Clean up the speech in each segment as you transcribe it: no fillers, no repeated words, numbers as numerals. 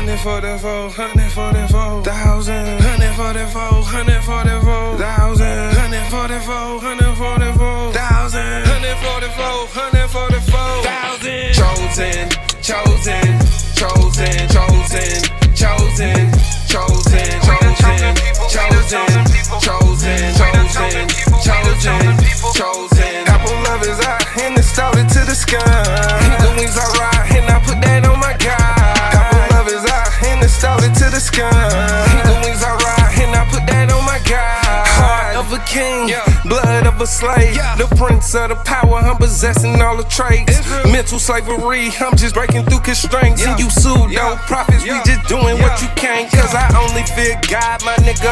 144, 144, thousand, 144, 144, thousand, 144, 144, thousand, 144, 144, thousand. Chosen, chosen, chosen, chosen, chosen, chosen, chosen, chosen, chosen, chosen, chosen, chosen. Apple love is out and installed it to the sky. The wings are right and I put that on my guy. Apple love is out and installed it to the sky. The wings are right and I put that on my guy. Heart of a king, blood of a slave. The prince of the power, I'm possessing all the traits. Mental slavery, I'm just breaking through constraints. And you pseudo prophets, we just doing what you can't. Cause I only fear God, my nigga.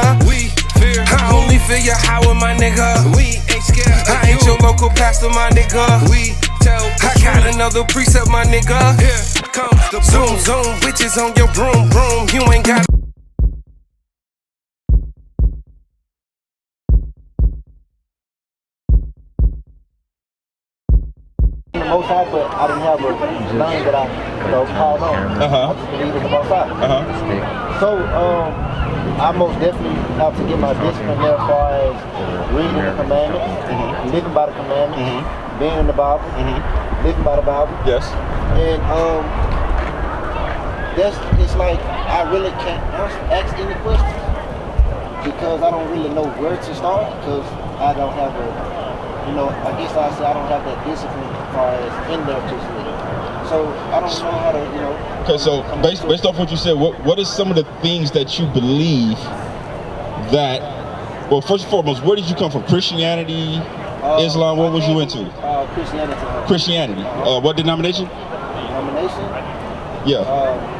I only fear Yahweh, my nigga. We ain't scared. I ain't your local pastor, my nigga. We tell. I got another precept, my nigga. Here comes the zoom, zoom, witches on your broom, broom. You ain't got. Most High, but I didn't have a name that I called on. I just believe in the Most High. So I most definitely have to get my discipline there as far as reading the commandments, living by the commandments, being in the Bible, living by the Bible. Yes. And it's like I really can't ask any questions because I don't really know where to start because I don't have I guess I say I don't have that discipline as far as in there just really. So I don't know how to, Okay, so based off what you said, what is some of the things that you believe that, well, first and foremost, where did you come from? Christianity, Islam, what was you into? Christianity. Christianity. What denomination? Denomination? Yeah.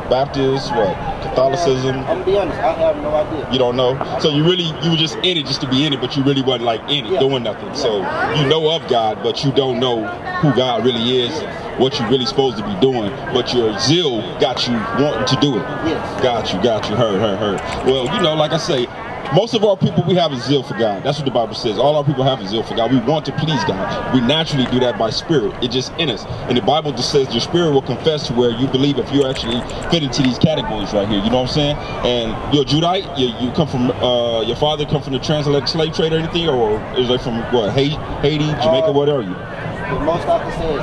Baptist, what? Catholicism? I'm gonna be honest, I have no idea. You don't know? So you were just in it just to be in it, but you really wasn't like in it, doing nothing. So you know of God, but you don't know who God really is, what you're really supposed to be doing, but your zeal got you wanting to do it. Yes. Got you, heard. Well, like I say, most of our people, we have a zeal for God. That's what the Bible says. All our people have a zeal for God. We want to please God. We naturally do that by spirit. It's just in us. And the Bible just says your spirit will confess to where you believe if you actually fit into these categories right here. You know what I'm saying? And you're a Judite. You come from, your father come from the transatlantic slave trade or anything? Or is they from, what, Haiti, Jamaica, what are you? The most I can say is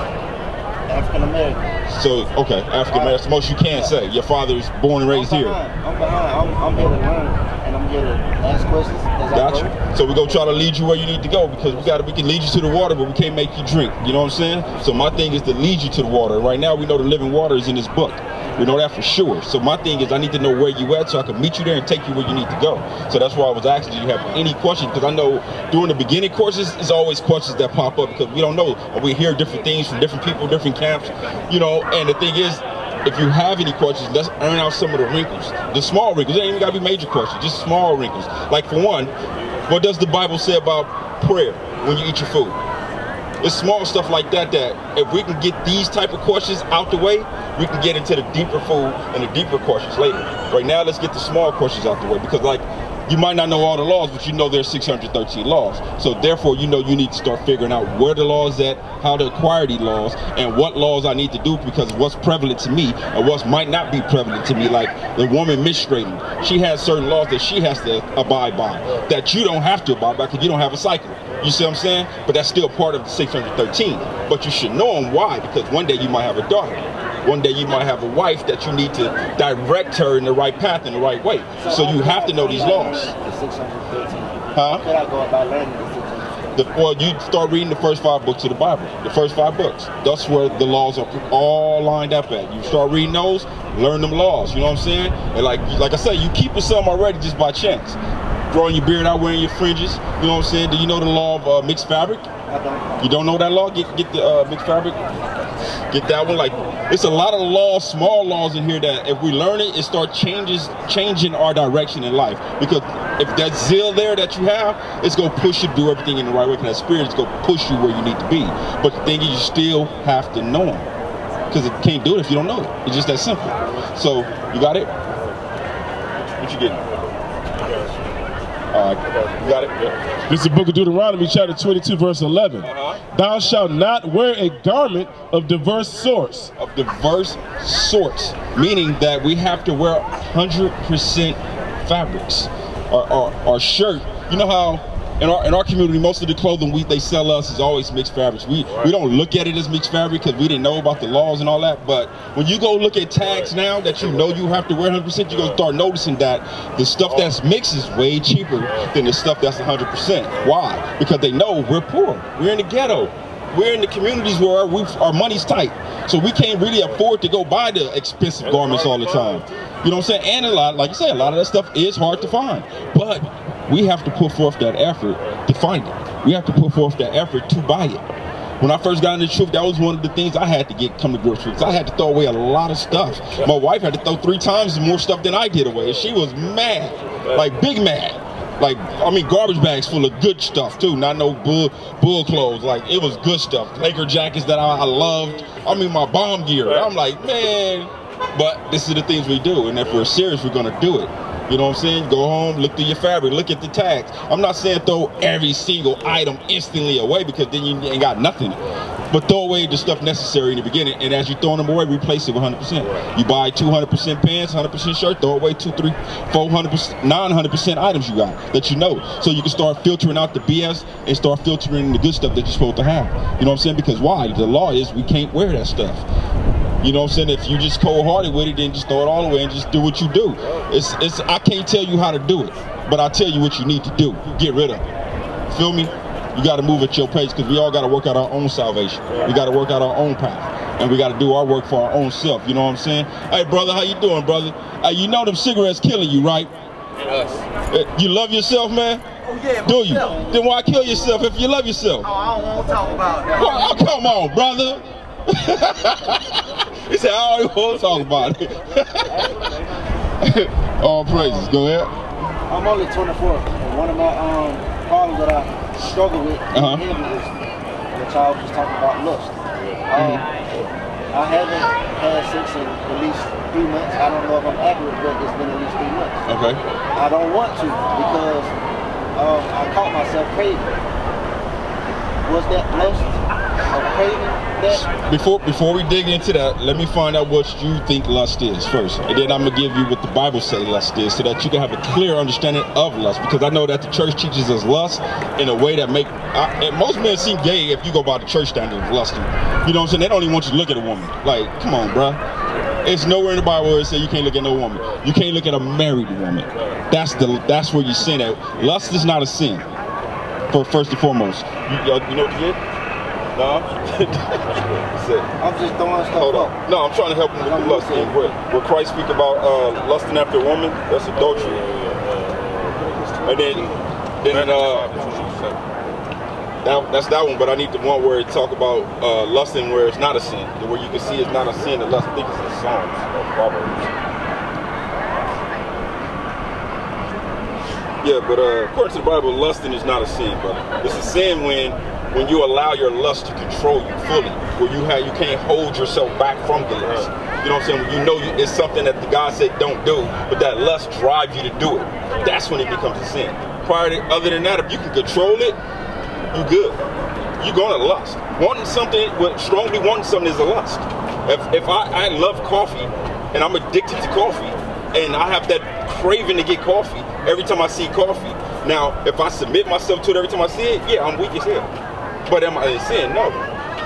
African American. So, okay, African American. That's the most you can say. Your father is born and raised here. I'm behind. I'm here to learn. And I'm here to ask questions as I go. Got you. So we're going to try to lead you where you need to go because we can lead you to the water, but we can't make you drink. You know what I'm saying? So my thing is to lead you to the water. Right now we know the living water is in this book. We know that for sure. So my thing is I need to know where you at so I can meet you there and take you where you need to go. So that's why I was asking, do you have any questions? Because I know during the beginning courses, there's always questions that pop up because we don't know. We hear different things from different people, different camps, and the thing is, if you have any questions, let's iron out some of the wrinkles. The small wrinkles, it ain't even gotta be major questions, just small wrinkles. Like for one, what does the Bible say about prayer when you eat your food? It's small stuff like that if we can get these type of questions out the way, we can get into the deeper food and the deeper questions later. Right now, let's get the small questions out the way because you might not know all the laws, but you know there's 613 laws. So therefore, you need to start figuring out where the laws at, how to acquire these laws, and what laws I need to do because what's prevalent to me or what might not be prevalent to me. Like the woman menstruating, she has certain laws that she has to abide by that you don't have to abide by because you don't have a cycle. You see what I'm saying? But that's still part of the 613. But you should know them. Why? Because one day you might have a daughter. One day you might have a wife that you need to direct her in the right path, in the right way. So you have to know these laws. The 613. Huh? How could I go about learning the 613? Well, you start reading the first 5 books of the Bible. The first 5 books. That's where the laws are all lined up at. You start reading those, learn them laws. You know what I'm saying? And like I say, you keeping some already just by chance. Growing your beard out, wearing your fringes. You know what I'm saying? Do you know the law of mixed fabric? I don't. You don't know that law? Get the mixed fabric. Get that one. Like, it's a lot of laws, small laws in here that if we learn it, it starts changing our direction in life. Because if that zeal there that you have, it's gonna push you to do everything in the right way. Because that spirit is gonna push you where you need to be. But the thing is, you still have to know them. Because it can't do it if you don't know it. It's just that simple. So you got it. What you getting? All right, you got it? Yeah. This is the book of Deuteronomy, chapter 22, verse 11. Thou shalt not wear a garment of diverse sorts. Of diverse sorts, meaning that we have to wear 100% fabrics. Our shirt, you know how in our community, most of the clothing they sell us is always mixed fabrics. We don't look at it as mixed fabric because we didn't know about the laws and all that. But when you go look at tags now that you know you have to wear 100%, you're gonna start noticing that the stuff that's mixed is way cheaper than the stuff that's 100%. Why? Because they know we're poor. We're in the ghetto. We're in the communities where our money's tight. So we can't really afford to go buy the expensive garments all the time. You know what I'm saying? And like you said, a lot of that stuff is hard to find. But we have to put forth that effort to find it. We have to put forth that effort to buy it. When I first got into the truth, that was one of the things I had to come to grips with. I had to throw away a lot of stuff. My wife had to throw 3 times more stuff than I did away. And she was mad, like big mad. Like, I mean, garbage bags full of good stuff too, not no bull clothes. Like, it was good stuff. Laker jackets that I loved. I mean, my bomb gear. I'm like, man. But this is the things we do, and if we're serious, we're gonna do it. You know what I'm saying? Go home, look through your fabric, look at the tags. I'm not saying throw every single item instantly away because then you ain't got nothing. But throw away the stuff necessary in the beginning, and as you're throwing them away, replace it with 100%. You buy 200% pants, 100% shirt, throw away 200, 300, 400%, 900% items you got that you know. So you can start filtering out the BS and start filtering the good stuff that you're supposed to have. You know what I'm saying? Because why? The law is we can't wear that stuff. You know what I'm saying? If you just cold-hearted with it, then just throw it all away and just do what you do. I can't tell you how to do it, but I'll tell you what you need to do. Get rid of it. Feel me? You got to move at your pace because we all got to work out our own salvation. We got to work out our own path, and we got to do our work for our own self. You know what I'm saying? Hey, brother, how you doing, brother? You know them cigarettes killing you, right? Yes. You love yourself, man? Oh, yeah. Do you? Then why kill yourself if you love yourself? Oh, I don't want to talk about that. Oh, come on, brother. He said, I don't want to talk about it. All praises. Go ahead. I'm only 24. And one of my problems that I struggle with is which I was just talking about, lust. I haven't had sex in at least 3 months. I don't know if I'm accurate, but it's been at least 3 months. Okay. I don't want to because I caught myself craving. Was that lust of craving? Before we dig into that, let me find out what you think lust is first, and then I'm gonna give you what the Bible says lust is, so that you can have a clear understanding of lust. Because I know that the church teaches us lust in a way that and most men seem gay if you go by the church standard of lusting. You know what I'm saying? They don't even want you to look at a woman. Like, come on, bruh. It's nowhere in the Bible where it says you can't look at no woman. You can't look at a married woman. That's where you sin at. Lust is not a sin. First and foremost, you know what you did? No? I'm just throwing stuff Hold up. on. No, I'm trying to help him with the lust thing. Where Christ speak about lusting after a woman, that's adultery. And then that's that one, but I need the one where it talk about lusting where it's not a sin. Where you can see it's not a sin to lust. I think it's in Psalms or Proverbs. Yeah, but according to the Bible, lusting is not a sin, brother. It's a sin when you allow your lust to control you fully, where you can't hold yourself back from the lust. You know what I'm saying? When you know it's something that the God said don't do, but that lust drives you to do it. That's when it becomes a sin. Other than that, if you can control it, you good. You're gonna lust. Strongly wanting something is a lust. If I love coffee and I'm addicted to coffee and I have that craving to get coffee every time I see coffee. Now, if I submit myself to it every time I see it, yeah, I'm weak as hell. But am I in sin? No.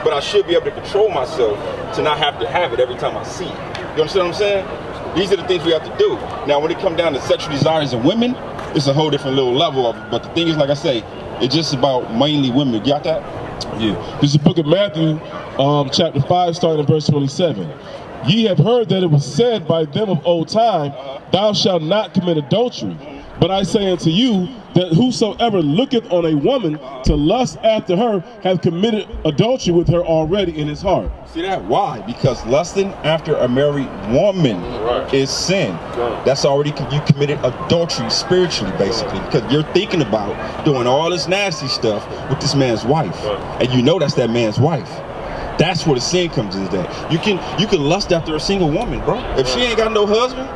But I should be able to control myself to not have to have it every time I see it. You understand what I'm saying? These are the things we have to do. Now, when it comes down to sexual desires in women, it's a whole different little level of it. But the thing is, like I say, it's just about mainly women. You got that? Yeah. This is the book of Matthew, chapter 5, starting in verse 27. Ye have heard that it was said by them of old time, thou shalt not commit adultery. But I say unto you that whosoever looketh on a woman to lust after her hath committed adultery with her already in his heart. See that? Why? Because lusting after a married woman is sin. That's already, you committed adultery spiritually, basically, because you're thinking about doing all this nasty stuff with this man's wife, and you know that's that man's wife. That's where the sin comes in. That you can lust after a single woman, bro. If she ain't got no husband,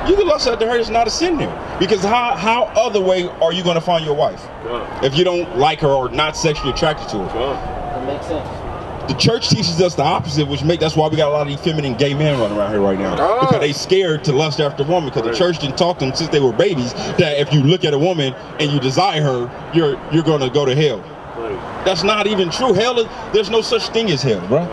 you can lust after her. It's not a sin there. Because how other way are you going to find your wife if you don't like her or not sexually attracted to her? That makes sense. The church teaches us the opposite, that's why we got a lot of effeminate gay men running around here right now. Because they scared to lust after a woman, because the church didn't talk to them since they were babies that if you look at a woman and you desire her, you're going to go to hell. That's not even true. There's no such thing as hell, bro.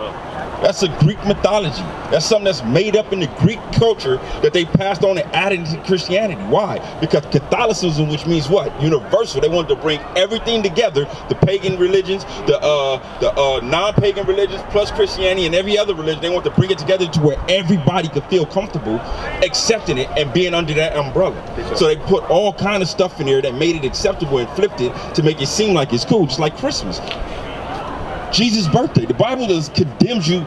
That's a Greek mythology. That's something that's made up in the Greek culture that they passed on and added into Christianity. Why? Because Catholicism, which means what? Universal. They wanted to bring everything together, the pagan religions, the non-pagan religions, plus Christianity and every other religion. They want to bring it together to where everybody could feel comfortable accepting it and being under that umbrella. So they put all kind of stuff in there that made it acceptable and flipped it to make it seem like it's cool, just like Christmas. Jesus' birthday. The Bible condemns you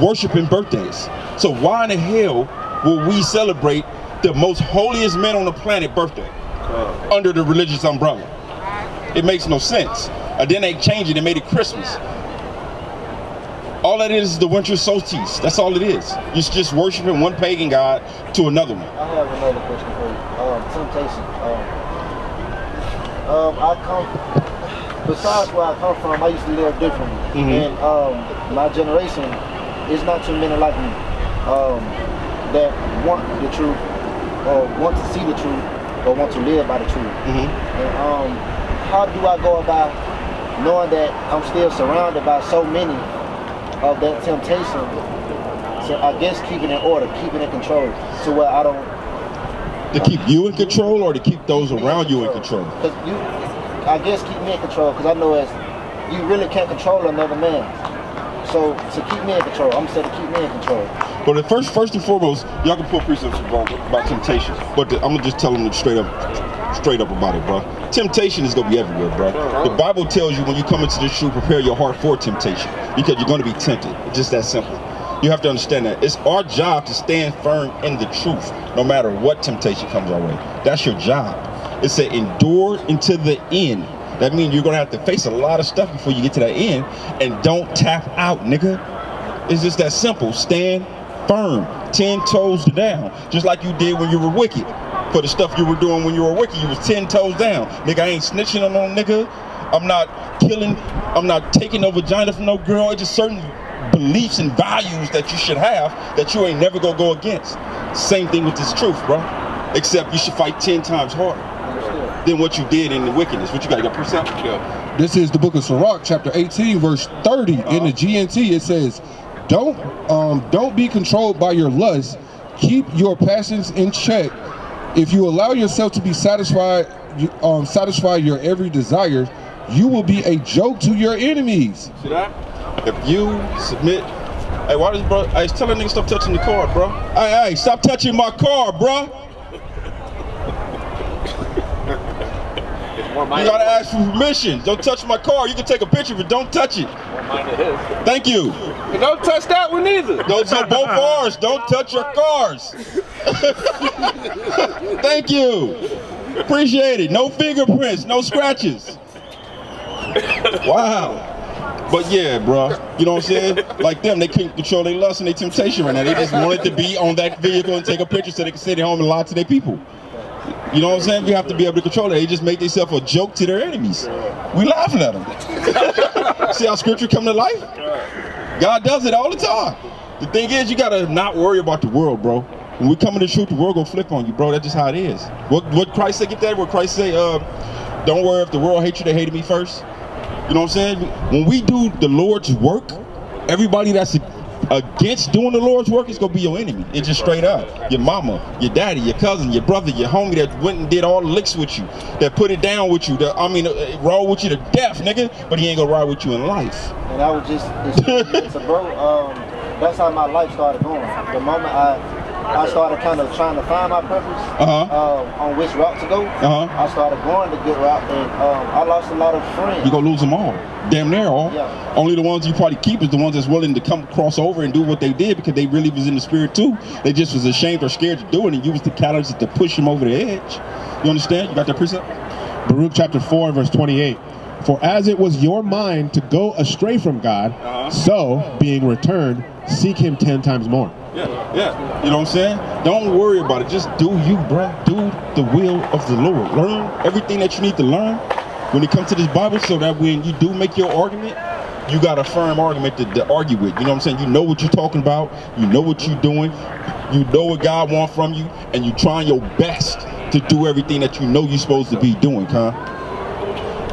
worshiping birthdays. So why in the hell will we celebrate the most holiest man on the planet birthday under the religious umbrella? It makes no sense. And then they changed it and made it Christmas. All that is the winter solstice. That's all it is. You're just worshiping one pagan god to another one. I have another question for you. Temptation. Besides where I come from, I used to live differently. And my generation is not too many like me that want the truth or want to see the truth or want to live by the truth. And how do I go about knowing that I'm still surrounded by so many of that temptation to, I guess, keep it in order, keep it in control, to where I don't... To keep you in control or to keep those around you in control? I guess keep me in control, because I know as you really can't control another man. So to keep me in control, I'm saying to keep me in control. But the first and foremost, y'all can put precepts about temptation. But I'm gonna just tell them straight up about it, bro. Temptation is gonna be everywhere, bro. The Bible tells you when you come into this truth, prepare your heart for temptation, because you're gonna be tempted. It's just that simple. You have to understand that it's our job to stand firm in the truth, no matter what temptation comes our way. That's your job. It said endure until the end. That means you're gonna have to face a lot of stuff before you get to that end, and don't tap out, nigga. It's just that simple. Stand firm, 10 toes down, just like you did when you were wicked. For the stuff you were doing when you were wicked, you was 10 toes down. Nigga, I ain't snitching on no nigga. I'm not killing, I'm not taking no vagina from no girl. It's just certain beliefs and values that you should have that you ain't never gonna go against. Same thing with this truth, bro. Except you should fight 10 times harder than what you did in the wickedness. What you got percent? This is the book of Sirach, chapter 18, verse 30. In the GNT, it says, don't be controlled by your lust. Keep your passions in check. If you allow yourself to be satisfy your every desire, you will be a joke to your enemies. See that? If you submit, hey, why does bro? Hey, tell that nigga stop touching the car, bro. Hey, stop touching my car, bro. You gotta ask for permission. Don't touch my car. You can take a picture, but don't touch it. Thank you. And don't touch that one either. Those are both ours. Don't touch your cars. Thank you. Appreciate it. No fingerprints, no scratches. Wow. But yeah, bro, you know what I'm saying? Like them, they couldn't control their lust and their temptation right now. They just wanted to be on that vehicle and take a picture so they could sit at home and lie to their people. You know what I'm saying? You have to be able to control it. They just make themselves a joke to their enemies. We laughing at them. See how scripture come to life? God does it all the time. The thing is, you gotta not worry about the world, bro. When we come in the truth, the world gonna flip on you, bro. That's just how it is. What Christ say? Get that? What Christ say? Don't worry if the world hates you. They hated me first. You know what I'm saying? When we do the Lord's work, everybody that's against doing the Lord's work is gonna be your enemy. It's just straight up. Your mama, your daddy, your cousin, your brother, your homie that went and did all the licks with you, that put it down with you, roll with you to death, nigga, but he ain't gonna ride with you in life. And I was just, so bro, that's how my life started going. The moment I started kind of trying to find my purpose on which route to go, I started going the good route, and I lost a lot of friends. You're gonna lose them all. Damn near all. Yeah. Only the ones you probably keep is the ones that's willing to come cross over and do what they did because they really was in the spirit too. They just was ashamed or scared to do it and used the catalyst to push them over the edge. You understand? You got that precept? Baruch chapter 4, verse 28. For as it was your mind to go astray from God, so, being returned, seek him 10 times more. Yeah. You know what I'm saying? Don't worry about it. Just do you, bro. Do the will of the Lord. Learn everything that you need to learn when it comes to this Bible, so that when you do make your argument, you got a firm argument to argue with. You know what I'm saying? You know what you're talking about. You know what you're doing. You know what God wants from you, and you're trying your best to do everything that you know you're supposed to be doing, huh?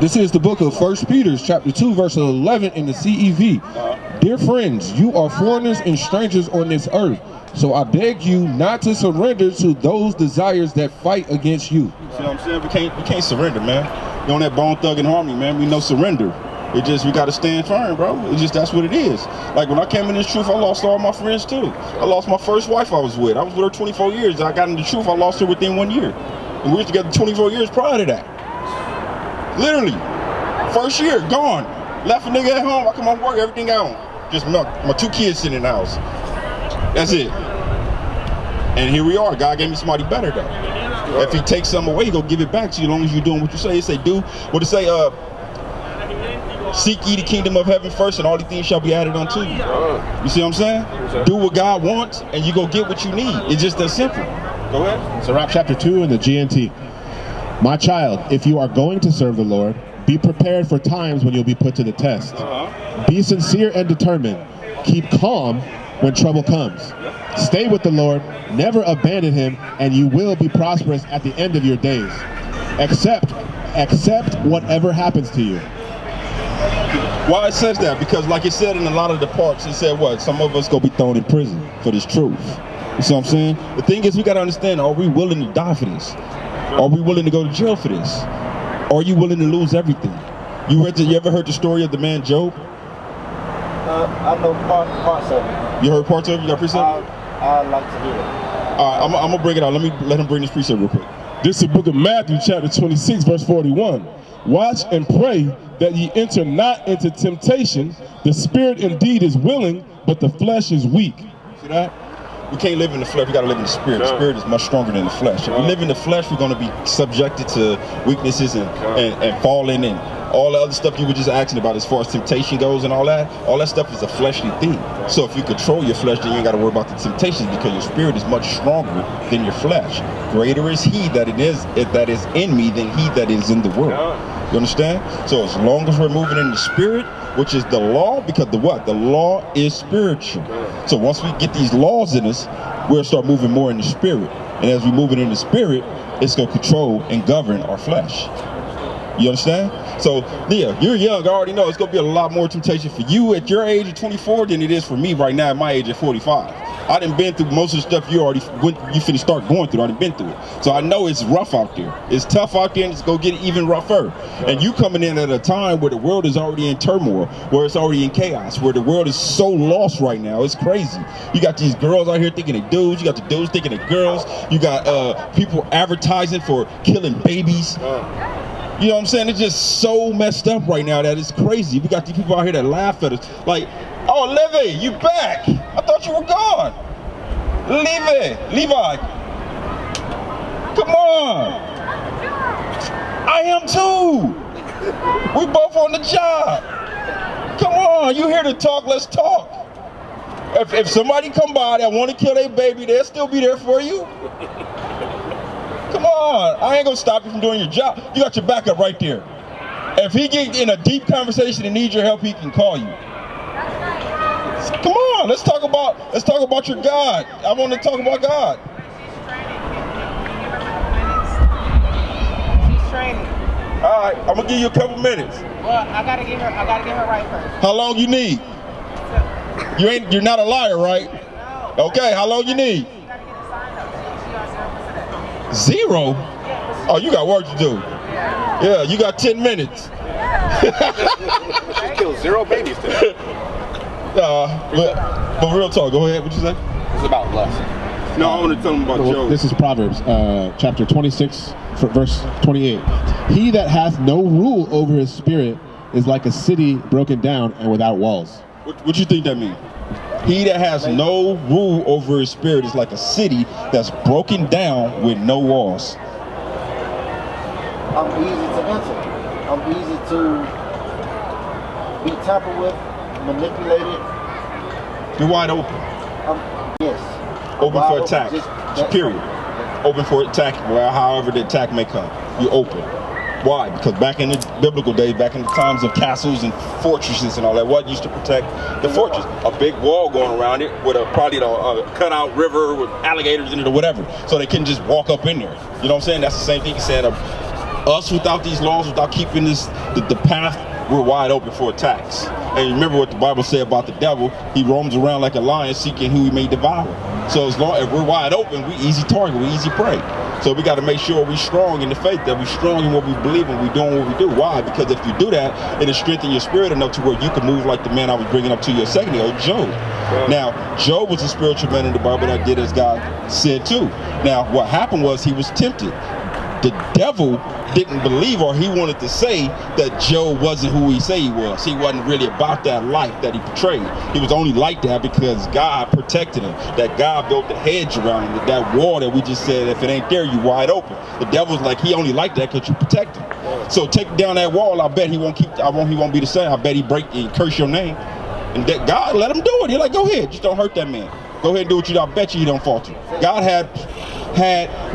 This is the book of 1 Peter, chapter 2, verse 11 in the CEV. Dear friends, you are foreigners and strangers on this earth, so I beg you not to surrender to those desires that fight against you. See what I'm saying? We can't surrender, man. You on that Bone Thug and Harmony, man. We know surrender. It just, we got to stand firm, bro. It's just, that's what it is. Like when I came in this truth, I lost all my friends too. I lost my first wife I was with. I was with her 24 years. I got into the truth, I lost her within 1 year. And we were together 24 years prior to that. Literally. First year, gone. Left a nigga at home, I come home work, everything gone. Just my 2 kids sitting in the house. That's it. And here we are. God gave me somebody better though. If he takes something away, he gonna give it back to you as long as you're doing what you say. He say, do what it say, seek ye the kingdom of heaven first, and all these things shall be added unto you. You see what I'm saying? Do what God wants, and you go get what you need. It's just that simple. Go ahead. Sirach chapter 2 in the GNT. My child, if you are going to serve the Lord, be prepared for times when you'll be put to the test. Be sincere and determined. Keep calm when trouble comes. Stay with the Lord, never abandon him, and you will be prosperous at the end of your days. Accept whatever happens to you. Why it says that? Because like it said in a lot of the parts, it said what? Some of us gonna be thrown in prison for this truth. You see what I'm saying? The thing is, we gotta understand, are we willing to die for this? Are we willing to go to jail for this? Are you willing to lose everything? You ever heard the story of the man Job? I know parts of it. You heard parts of it? You got precept? I'd like to hear it. All right, I'm gonna bring it out. Let him bring this precept real quick. This is the book of Matthew, chapter 26, verse 41. Watch and pray that ye enter not into temptation. The spirit indeed is willing, but the flesh is weak. See that? We can't live in the flesh, we gotta live in the spirit. The spirit is much stronger than the flesh. If we live in the flesh, we're gonna be subjected to weaknesses and falling and all the other stuff you were just asking about as far as temptation goes and all that stuff is a fleshly thing. So if you control your flesh, then you ain't gotta worry about the temptations, because your spirit is much stronger than your flesh. Greater is he that is in me than he that is in the world. You understand? So as long as we're moving in the spirit, which is the law, because the law is spiritual. So once we get these laws in us, we'll start moving more in the spirit. And as we move it in the spirit, it's going to control and govern our flesh. You understand? So, yeah, you're young. I already know it's going to be a lot more temptation for you at your age of 24 than it is for me right now at my age of 45. I done been through most of the stuff you finna start going through. I done been through it. So I know it's rough out there. It's tough out there, and it's gonna get even rougher. And you coming in at a time where the world is already in turmoil, where it's already in chaos, where the world is so lost right now. It's crazy. You got these girls out here thinking they dudes. You got the dudes thinking they girls. You got people advertising for killing babies. You know what I'm saying? It's just so messed up right now that it's crazy. We got these people out here that laugh at us. Like, oh, Levi, you back. I thought you were gone. Levi. Come on. I am too. We both on the job. Come on, you here to talk, let's talk. If somebody come by that want to kill their baby, they'll still be there for you. Come on, I ain't gonna stop you from doing your job. You got your backup right there. If he get in a deep conversation and needs your help, he can call you. Come on, let's talk about your God. I want to talk about God. She's training. All right, I'm gonna give you a couple minutes. Well, I gotta get her right first. How long you need? You're not a liar, right? No. Okay, how long you need? You gotta get her signed up. She on 0%. Zero? Oh, you got work to do. Yeah, you got 10 minutes. She killed 0 babies today. But real talk, go ahead, what you say? It's about lust. No, I want to tell them about Job. This is Proverbs, chapter 26, verse 28. He that hath no rule over his spirit is like a city broken down and without walls. What you think that means? He that has no rule over his spirit is like a city that's broken down with no walls. I'm easy to enter. I'm easy to be tampered with, manipulated. You're wide open. Yes. Open Wide for open, attack. just that- Period. Open for attack, well, however the attack may come. You open. Why? Because back in the biblical days, back in the times of castles and fortresses and all that, what used to protect the fortress? A big wall going around it with probably a cut-out river with alligators in it or whatever, so they couldn't just walk up in there. You know what I'm saying? That's the same thing he's saying of us without these laws, without keeping the path, we're wide open for attacks. And remember what the Bible said about the devil. He roams around like a lion seeking who he may devour. So as long as we're wide open, we easy target, we easy prey. So we got to make sure we're strong in the faith, that we're strong in what we believe and we're doing what we do. Why? Because if you do that, it'll strengthen your spirit enough to where you can move like the man I was bringing up to you a second ago, Job. Now, Job was a spiritual man in the Bible that did as God said too. Now, what happened was he was tempted. The devil didn't believe, or he wanted to say that Job wasn't who he said he was. He wasn't really about that life that he portrayed. He was only like that because God protected him, that God built the hedge around him, that wall that we just said, if it ain't there, you wide open. The devil's like, he only like that because you protect him. So take down that wall, I bet he won't be the same. I bet he curse your name. And that God let him do it. He's like, go ahead, just don't hurt that man. Go ahead and do what you do. I bet you he don't falter. God had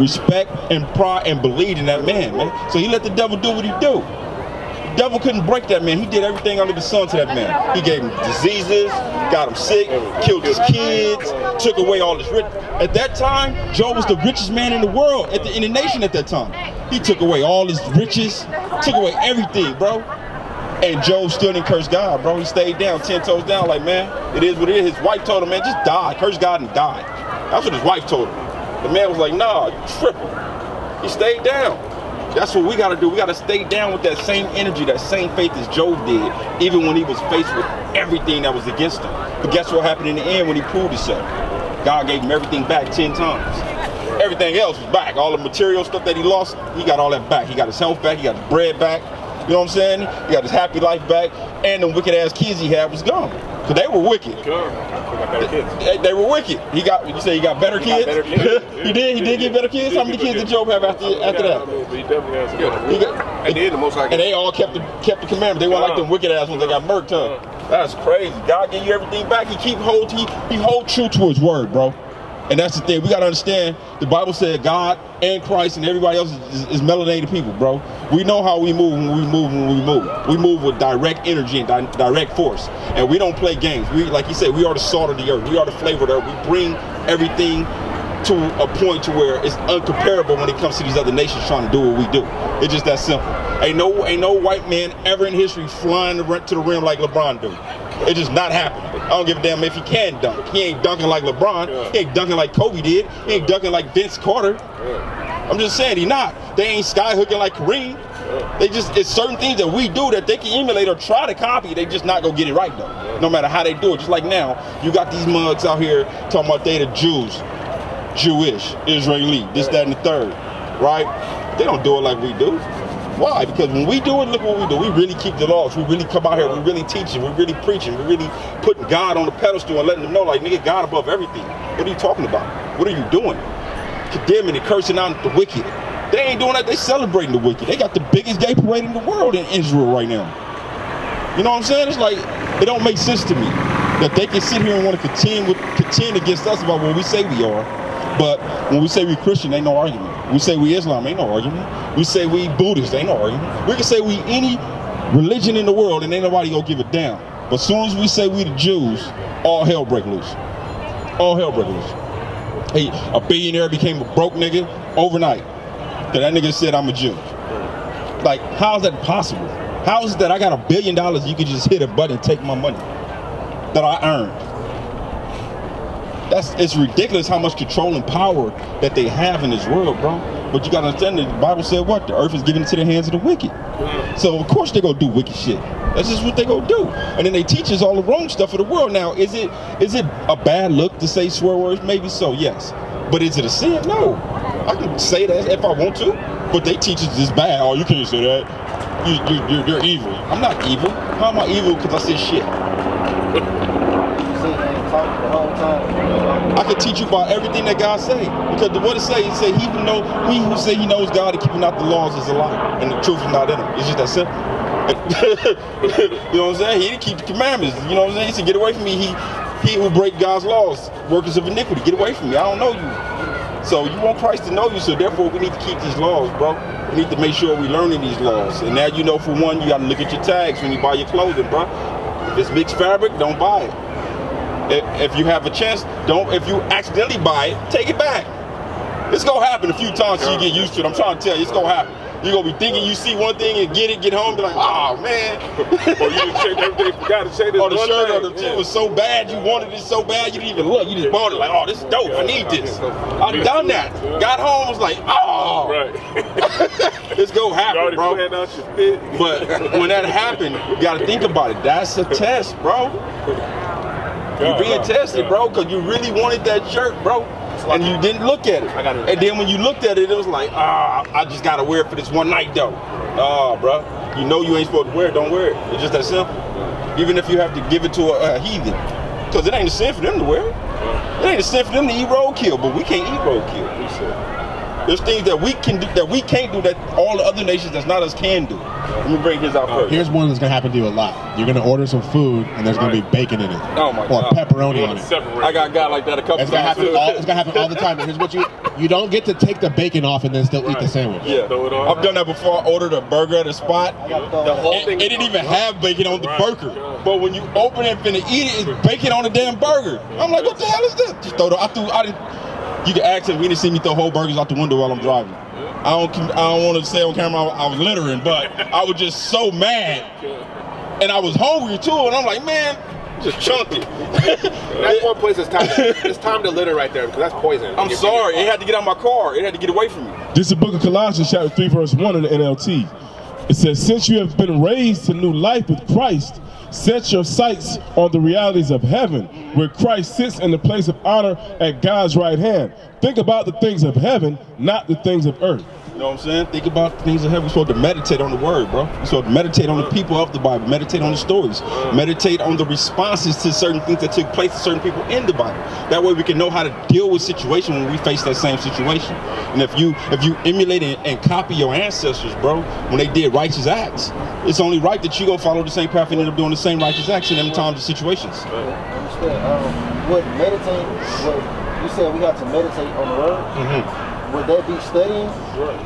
respect and pride and believed in that man. So he let the devil do what he do. The devil couldn't break that man. He did everything under the sun to that man. He gave him diseases, got him sick, killed his kids, took away all his riches. At that time, Job was the richest man in the world, in the nation at that time. He took away all his riches, took away everything, bro. And Job still didn't curse God, bro. He stayed down, 10 toes down, like, man, it is what it is. His wife told him, man, just die. Curse God and die. That's what his wife told him. The man was like, nah, you tripping. He stayed down. That's what we got to do. We got to stay down with that same energy, that same faith as Job did, even when he was faced with everything that was against him. But guess what happened in the end when he proved himself? God gave him everything back 10 times. Everything else was back. All the material stuff that he lost, he got all that back. He got his health back. He got his bread back. You know what I'm saying? He got his happy life back. And the wicked ass kids he had was gone. Because they were wicked. They were wicked. You say he got better kids? Better kids. He did get better kids? How many kids did Job have after that? He definitely has and they all kept the commandments. They weren't like them wicked ass ones that got murked, huh? That's crazy. God gave you everything back. He hold true to his word, bro. And that's the thing. We got to understand, the Bible said God and Christ and everybody else is melanated people, bro. We know how we move when we move. We move with direct energy and direct force. And we don't play games. Like he said, we are the salt of the earth. We are the flavor of the earth. We bring everything to a point to where it's uncomparable when it comes to these other nations trying to do what we do. It's just that simple. Ain't no white man ever in history flying to the rim like LeBron do. It just not happening. I don't give a damn if he can dunk. He ain't dunking like LeBron. He ain't dunking like Kobe did. He ain't dunking like Vince Carter. I'm just saying he not. They ain't sky hooking like Kareem. It's certain things that we do that they can emulate or try to copy. They just not gonna get it right though. No matter how they do it. Just like now, you got these mugs out here talking about they the Jews, Jewish, Israeli, this, that, and the third, right? They don't do it like we do. Why? Because when we do it, look what we do. We really keep the laws. We really come out here. We really teaching. We really preaching. We really putting God on the pedestal and letting them know, like, nigga, God above everything. What are you talking about? What are you doing? Condemning and cursing out the wicked. They ain't doing that. They celebrating the wicked. They got the biggest gay parade in the world in Israel right now. You know what I'm saying? It's like, it don't make sense to me that they can sit here and want to contend against us about what we say we are. But when we say we Christian, ain't no argument. We say we Islam, ain't no argument. We say we Buddhist, ain't no argument. We can say we any religion in the world and ain't nobody gonna give it down. But as soon as we say we the Jews, all hell break loose. All hell break loose. Hey, a billionaire became a broke nigga overnight. Cause that nigga said I'm a Jew. Like, how is that possible? How is it that I got $1 billion, you could just hit a button and take my money that I earned? It's ridiculous how much control and power that they have in this world, bro. But you gotta understand that the Bible said what? The earth is given into the hands of the wicked. So of course they gonna do wicked shit. That's just what they gonna do. And then they teach us all the wrong stuff of the world. Now, is it a bad look to say swear words? Maybe so, yes. But is it a sin? No. I can say that if I want to. But they teach us this bad. Oh, you can't say that. You're evil. I'm not evil. How am I evil because I said shit? I can teach you about everything that God say. Because what it say, he said, he who say he knows God and keeping not the laws is a lie. And the truth is not in him. It's just that simple. You know what I'm saying? He didn't keep the commandments. You know what I'm saying? He said, get away from me, he who break God's laws, workers of iniquity, get away from me. I don't know you. So you want Christ to know you, so therefore we need to keep these laws, bro. We need to make sure we're learning these laws. And now you know, for one, you got to look at your tags when you buy your clothing, bro. If it's mixed fabric, don't buy it. If you have a chance, don't. If you accidentally buy it, take it back. It's gonna happen a few times till you get used to it. I'm trying to tell you, it's gonna happen. You're gonna be thinking you see one thing and get home, be like, oh man. Or you just checked everything, forgot to check this. Or the shirt or the tee was so bad, you wanted it so bad, you didn't even look. You just bought it like, oh, this is dope, I need this. I've done that. Got home, was like, oh. Right. It's gonna happen, bro. Out your fit. But when that happened, you gotta think about it. That's a test, bro. You're being tested, bro, because you really wanted that shirt, bro. And you didn't look at it. And then when you looked at it, it was like, I just gotta wear it for this one night though. Bro, you know you ain't supposed to wear it, don't wear it. It's just that simple. Even if you have to give it to a heathen. Because it ain't a sin for them to wear it. It ain't a sin for them to eat roadkill, but we can't eat roadkill. There's things that we can do that we can't do that all the other nations that's not us can do. Let me bring his out first. Here's one that's gonna happen to you a lot. You're gonna order some food and there's gonna be bacon in it. Oh my or God. pepperoni on it. I got a guy like that a couple It's gonna times. happen all the time. But here's what you don't get to take the bacon off and then still eat the sandwich. Yeah, I've done that before. I ordered a burger at a spot. The whole thing. It didn't even have bacon on the burger. But when you open it and finna eat it, it's bacon on the damn burger. I'm like, what the hell is this? Just throw it. You can ask him. He didn't see me throw whole burgers out the window while I'm driving. I don't want to say on camera I was littering, but I was just so mad. And I was hungry too, and I'm like, man, just chunky. That's one place it's time to litter right there, because that's poison. I'm sorry, it had to get out of my car. It had to get away from me. This is the book of Colossians chapter 3 verse 1 in the NLT. It says, since you have been raised to new life with Christ, set your sights on the realities of heaven, where Christ sits in the place of honor at God's right hand. Think about the things of heaven, not the things of earth. You know what I'm saying? Think about the things of heaven. We're supposed to meditate on the word, bro. We're supposed to meditate on the people of the Bible, meditate on the stories, meditate on the responses to certain things that took place to certain people in the Bible. That way we can know how to deal with situations when we face that same situation. And if you emulate and copy your ancestors, bro, when they did righteous acts, it's only right that you go follow the same path and end up doing the same righteous acts in them times and situations. What you said we got to meditate on the word. Mm-hmm. Would that be studying?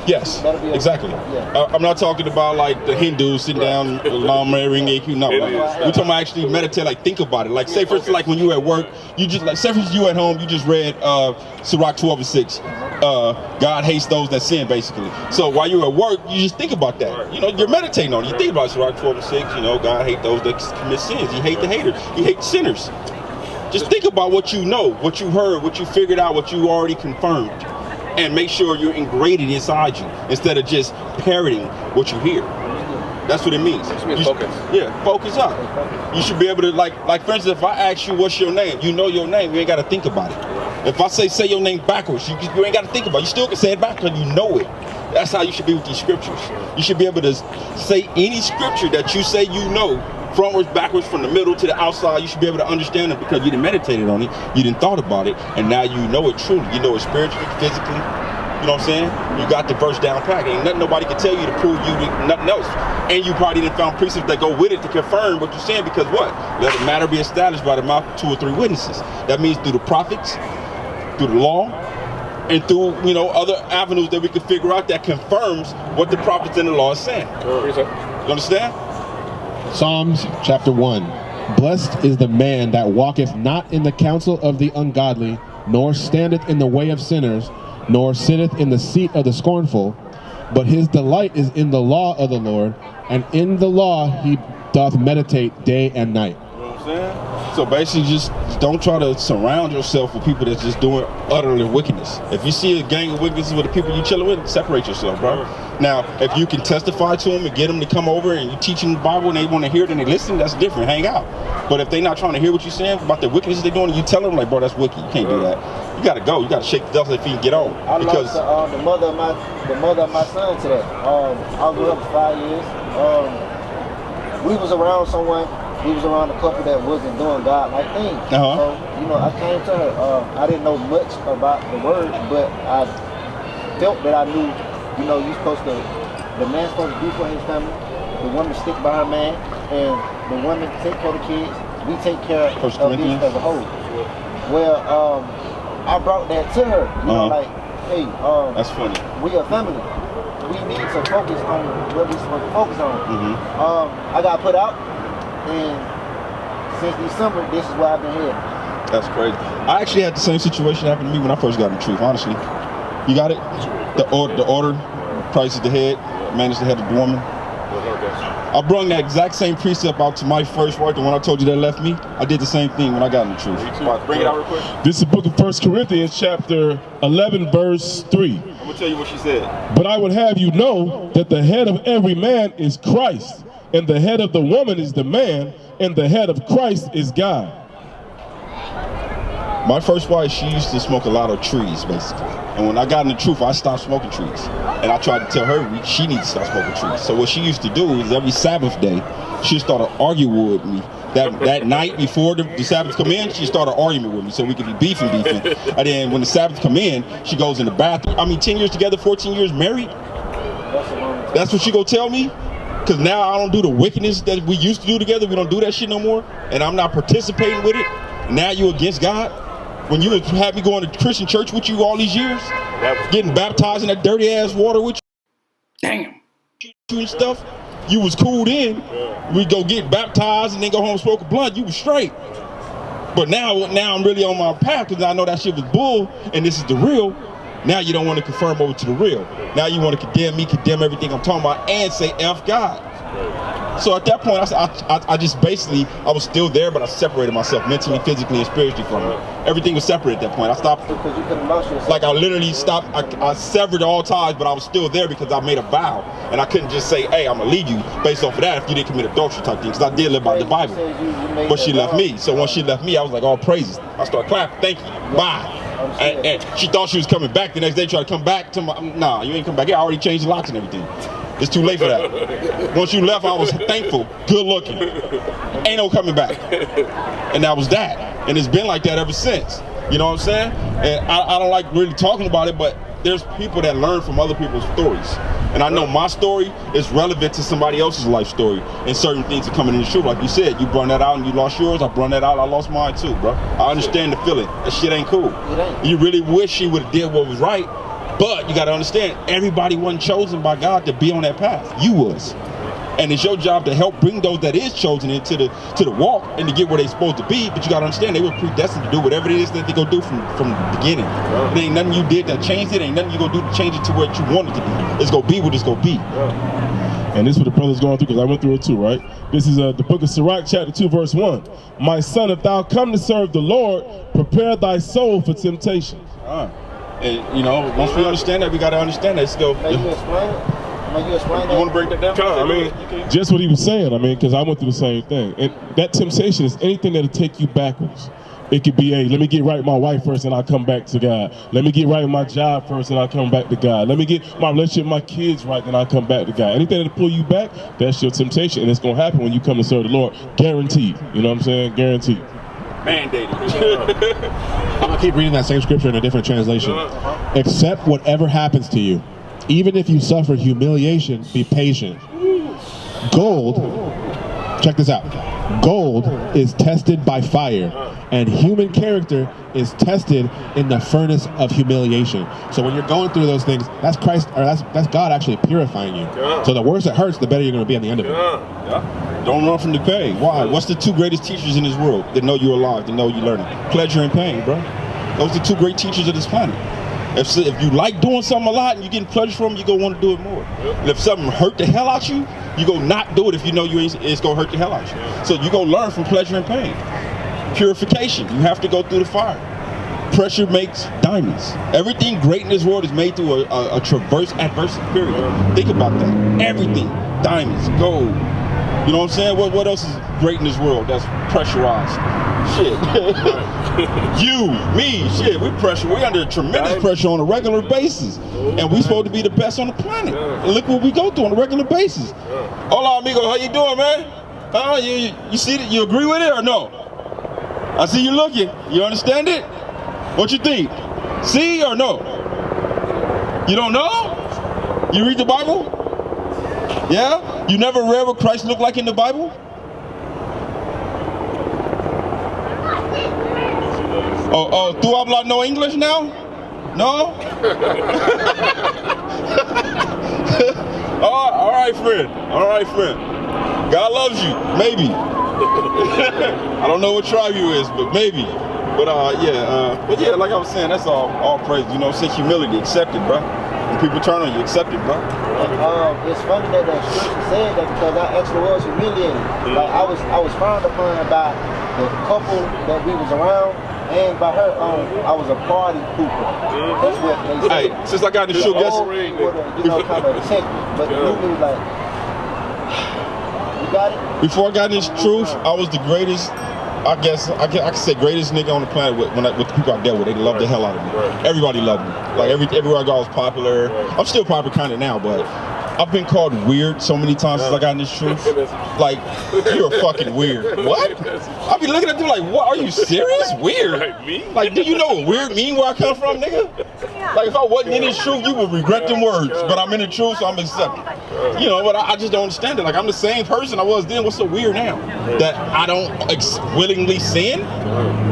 Yes, exactly. Yeah. I'm not talking about like the Hindus sitting down, long marrying AQ. No, we're talking about actually meditate, like think about it. Like say for instance, like when you at work, you just like say for instance you at home, you just read Sirach 12:6. God hates those that sin, basically. So while you're at work, you just think about that. You know, you're meditating on it. You think about Sirach 12:6. You know, God hates those that commit sins. He hates the haters. He hates sinners. Just think about what you know, what you heard, what you figured out, what you already confirmed. And make sure you're ingrained inside you instead of just parroting what you hear. That's what it means. Focus. Focus up. You should be able to, like for instance, if I ask you what's your name, you know your name, you ain't got to think about it. If I say your name backwards, you ain't got to think about it. You still can say it backwards, you know it. That's how you should be with these scriptures. You should be able to say any scripture that you say you know, frontwards, backwards, from the middle to the outside. You should be able to understand it because you didn't meditated on it, you didn't thought about it, and now you know it truly. You know it spiritually, physically. You know what I'm saying? You got the verse down pat. Ain't nothing nobody can tell you to prove you nothing else. And you probably didn't found precepts that go with it to confirm what you're saying, because what? Let the matter be established by the mouth of 2 or 3 witnesses. That means through the prophets, through the law, and through, you know, other avenues that we can figure out that confirms what the prophets and the law is saying. You understand? Psalms chapter 1. Blessed is the man that walketh not in the counsel of the ungodly, nor standeth in the way of sinners, nor sitteth in the seat of the scornful, but his delight is in the law of the Lord, and in the law he doth meditate day and night. You know what I'm saying? So basically just don't try to surround yourself with people that's just doing utterly wickedness. If you see a gang of wickedness with the people you chilling with, separate yourself, bro. Now, if you can testify to them and get them to come over and you teach them the Bible and they want to hear it and they listen, that's different, hang out. But if they're not trying to hear what you're saying about the wickedness they're doing, and you tell them like, bro, that's wicked, you can't do that. You gotta go, you gotta shake the dust if you can get on. I lost the mother of my son today. I was with her for 5 years. We was around someone. We was around a couple that wasn't doing God-like things. So, you know, I came to her. I didn't know much about the word, but I felt that I knew, you know, the man's supposed to be for his family, the woman stick by her man, and the woman take care of the kids, we take care of this Corinthians. as a whole. Well, I brought that to her. You know, like, hey, that's funny. We a family. We need to focus on what we're supposed to focus on. I got put out, and since December, this is where I've been here. That's crazy. I actually had the same situation happen to me when I first got in the truth, honestly. You got it? The order, Christ is the head, man is the head of the woman. I brought that exact same precept out to my first wife, the one I told you that left me. I did the same thing when I got in the truth. Bring it out real quick. This is the book of 1 Corinthians chapter 11 verse 3. I'm gonna tell you what she said. But I would have you know that the head of every man is Christ, and the head of the woman is the man, and the head of Christ is God. My first wife, she used to smoke a lot of trees, basically. And when I got in the truth, I stopped smoking trees. And I tried to tell her she needs to stop smoking trees. So what she used to do is every Sabbath day, she started arguing with me. That night before the Sabbath come in, she started arguing with me so we could be beefing. And then when the Sabbath come in, she goes in the bathroom. I mean, 10 years together, 14 years married. That's what she gonna tell me? Because now I don't do the wickedness that we used to do together. We don't do that shit no more. And I'm not participating with it. Now you against God? When you had me going to Christian church with you all these years, getting baptized in that dirty ass water with you, Damn. and stuff, you was cool then. We go get baptized and then go home and smoke a blunt. You was straight. But now I'm really on my path because I know that shit was bull and this is the real. Now you don't want to confirm over to the real. Now you want to condemn me, condemn everything I'm talking about, and say F God. So at that point, I just basically, I was still there, but I separated myself mentally, physically, and spiritually from it. Everything was separate at that point. I stopped, Because you couldn't lost yourself. like I literally stopped, I severed all ties, but I was still there because I made a vow. And I couldn't just say, hey, I'm gonna leave you based off of that if you didn't commit adultery type thing, because I did live by the Bible. But she left me. So when she left me, I was like, all praises. I started clapping, thank you, bye. And she thought she was coming back the next day, tried to come back to my, nah, you ain't come back. I already changed the locks and everything. It's too late for that. Once you left, I was thankful, good looking. Ain't no coming back. And that was that. And it's been like that ever since. You know what I'm saying? And I don't like really talking about it, but there's people that learn from other people's stories. And I know my story is relevant to somebody else's life story. And certain things are coming in the truth. Like you said, you brought that out and you lost yours. I brought that out, I lost mine too, bro. I understand the feeling. That shit ain't cool. You really wish she would have did what was right. But you got to understand, everybody wasn't chosen by God to be on that path. You was. And it's your job to help bring those that is chosen into the walk and to get where they supposed to be. But you got to understand, they were predestined to do whatever it is that they go do from the beginning. It ain't nothing you did that changed it. Ain't nothing you gonna do to change it to what you want it to be. It's gonna be what it's gonna be. And this is what the brother's going through, because I went through it too, right? This is the book of Sirach, chapter 2, verse 1. My son, if thou come to serve the Lord, prepare thy soul for temptation. And you know, once we understand that, we gotta understand that. Let's go. May you explain it? May you explain You that? want to break that down? I mean, Just what he was saying, I mean, because I went through the same thing. And that temptation is anything that'll take you backwards. It could be, hey, let me get right with my wife first and I'll come back to God. Let me get right with my job first and I'll come back to God. Let me get my relationship with my kids right and I'll come back to God. Anything that'll pull you back, that's your temptation. And it's going to happen when you come to serve the Lord. Guaranteed. You know what I'm saying? Guaranteed. Mandated. I'm gonna keep reading that same scripture in a different translation. Accept whatever happens to you. Even if you suffer humiliation, be patient. Gold, check this out. Gold is tested by fire, and human character is tested in the furnace of humiliation. So when you're going through those things, that's Christ, or that's God actually purifying you. So the worse it hurts, the better you're going to be at the end of it. Don't run from the pain. Why? What's the two greatest teachers in this world that know you're alive, that know you're learning? Pleasure and pain, bro. Those are the two great teachers of this planet. If you like doing something a lot and you're getting pleasure from it, you're going to want to do it more. And if something hurt the hell out you, you're going to not do it if you know it's going to hurt the hell out you. So you're going to learn from pleasure and pain. Purification. You have to go through the fire. Pressure makes diamonds. Everything great in this world is made through a traverse adversity period. Think about that. Everything. Diamonds, gold. You know what I'm saying? What else is great in this world that's pressurized? Shit. You, me, shit, we under tremendous pressure on a regular basis. And we supposed to be the best on the planet. And look what we go through on a regular basis. Hola, amigo, how you doing, man? You see it? You agree with it or no? I see you looking. You understand it? What you think? See or no? You don't know? You read the Bible? Yeah? You never read what Christ looked like in the Bible? Oh, ¿tú hablas no English now? No? All right, friend. All right, friend. God loves you. Maybe. I don't know what tribe you is, but maybe. But yeah, like I was saying, that's all praise. You know, say humility, accept it, bro. When people turn on you, accept it, bro. It's funny that the scripture said that because I actually was humiliated. Like I was frowned upon by the couple that we was around, and by her I was a party pooper. That's what they said. Hey, since I got the shoe, guess. You know, kind of check, but you was like, you got it. Before I got in this truth, I was the greatest. I guess I can say greatest nigga on the planet with the people I dealt with. They loved the hell out of me. Everybody loved me. Like everywhere I go, I was popular. I'm still popular kind of now, but I've been called weird so many times since I got in this truth. Like, you're fucking weird. What? I be looking at them like, what? Are you serious? Weird? Like, do you know what weird mean where I come from, nigga? Like, if I wasn't in this truth, you would regret them words. But I'm in the truth, so I'm accepting. You know, but I just don't understand it. Like, I'm the same person I was then. What's so weird now? That I don't willingly sin?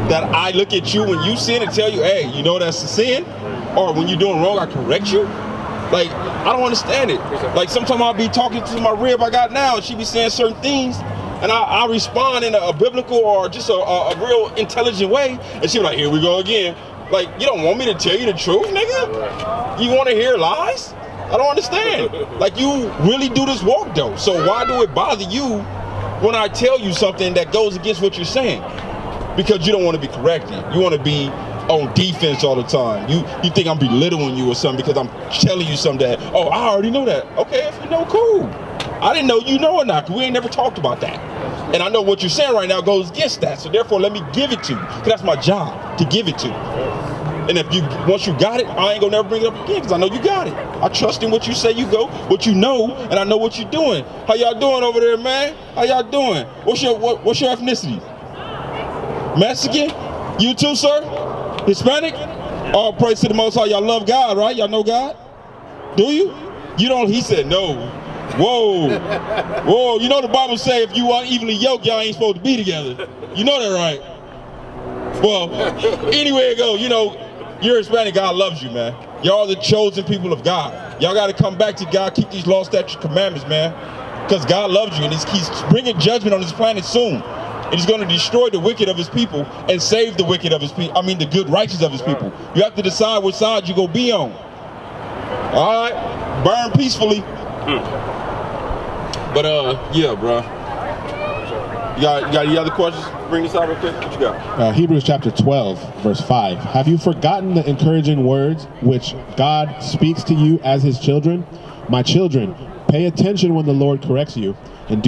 That I look at you when you sin and tell you, hey, you know that's a sin? Or when you're doing wrong, I correct you? Like, I don't understand it. Like, sometimes I'll be talking to my rib I got now, and she be saying certain things, and I respond in a biblical or just a real intelligent way, and she be like, here we go again. Like, you don't want me to tell you the truth, nigga? You want to hear lies? I don't understand. Like, you really do this walk, though, so why do it bother you when I tell you something that goes against what you're saying? Because you don't want to be corrected. You want to be on defense all the time. You think I'm belittling you or something because I'm telling you something that, oh, I already know that. Okay, if you know, cool. I didn't know you know or not, because we ain't never talked about that. And I know what you're saying right now goes against that, so therefore let me give it to you, because that's my job, to give it to you. And if once you got it, I ain't gonna never bring it up again, because I know you got it. I trust in what you say you go, what you know, and I know what you're doing. How y'all doing over there, man? How y'all doing? What's your ethnicity? Mexican? You too, sir? Hispanic? All praise to the Most High. Y'all love God, right? Y'all know God? Do you? You don't? He said no. Whoa. Whoa. You know the Bible say if you are evenly yoked, y'all ain't supposed to be together. You know that, right? Well, anyway it goes, you know, you're Hispanic, God loves you, man. Y'all the chosen people of God. Y'all got to come back to God, keep these law, statutes, commandments, man. Because God loves you, and he's bringing judgment on this planet soon. And he's going to destroy the wicked of his people and save the wicked of his people. I mean, the good, righteous of his people. You have to decide which side you're going to be on. All right? Burn peacefully. But, yeah, bro. You got any other questions? Bring this out real quick. What you got? Hebrews chapter 12, verse 5. Have you forgotten the encouraging words which God speaks to you as his children? My children, pay attention when the Lord corrects you, and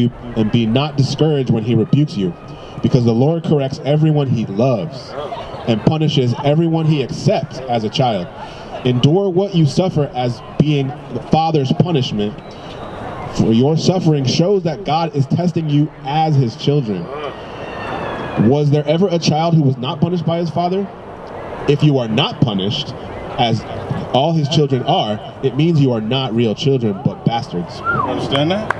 be not discouraged when he rebukes you, because the Lord corrects everyone he loves and punishes everyone he accepts as a child. Endure what you suffer as being the Father's punishment, for your suffering shows that God is testing you as his children. Was there ever a child who was not punished by his father? If you are not punished, as all his children are, it means you are not real children, but bastards. Understand that?